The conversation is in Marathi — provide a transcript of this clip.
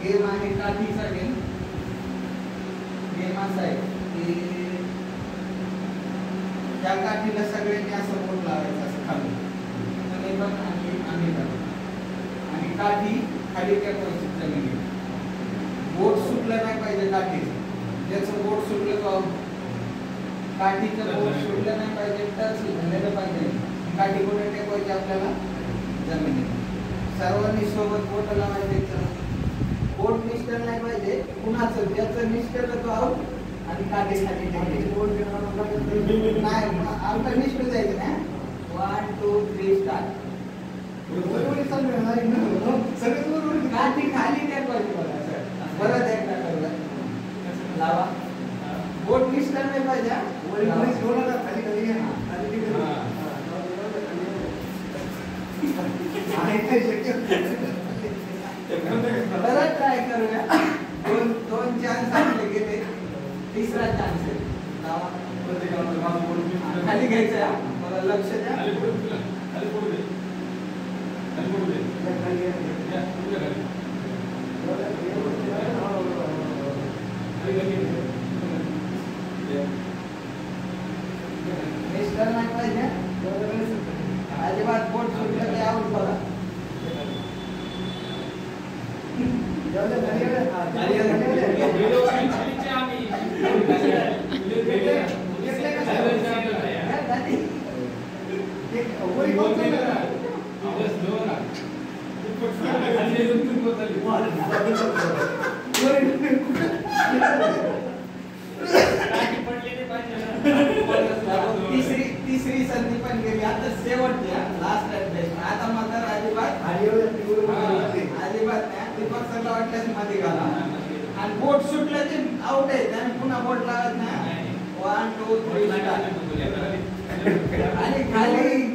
गेम आहे काठीचा गेम. गेम असा आहे की त्या काठीला सगळ्यांनी असं बोट लावायचं असं खाली, तुम्ही पण आणि आम्ही पण, आणि काठी खाली टेकवायची जमिनीवर. बोट सुटलं नाही पाहिजे काठीचं. ज्याचं बोट सुटलं तो काठीचं बोट सुटलं नाही पाहिजे, टच झालेलं पाहिजे. काठी कुठे टेकवायची आपल्याला? जमिनीवर. सर्वांनी सोबत बोट लावायचं. बोट निष्ठल नाही पाहिजे कुणाचं, ज्याचं निष्ठल तो आउट आणि काठी खाली टेकायची. नाही आपलं निष्ठल जायचं ना. 1 2 3 स्टार्ट. काठी खाली टेकवायची बघा सर. परत एकदा करूया. लावा. बोट निष्ठल नाही पाहिजे. खाली खाली घ्या. परत ट्राय करूया. दोन चान्स आपले गेले, तिसरा चान्स आहे. खाली घ्यायचं आहे. मला लक्ष द्या. मिस्टर नाही पाहिजे अजिबात. बोट सुटलं की आउट बघा. तिसरी संधी पण गेली. आता शेवटची लास्ट टेस्ट. आता मात्र अजिबात अजिबात नाही. दीपक सरला वाटल्यास मध्ये घाला आणि बोट सुटलं की आउट आहे. त्याने पुन्हा बोट लावत नाही. 1 2 3 आणि खाली कार्य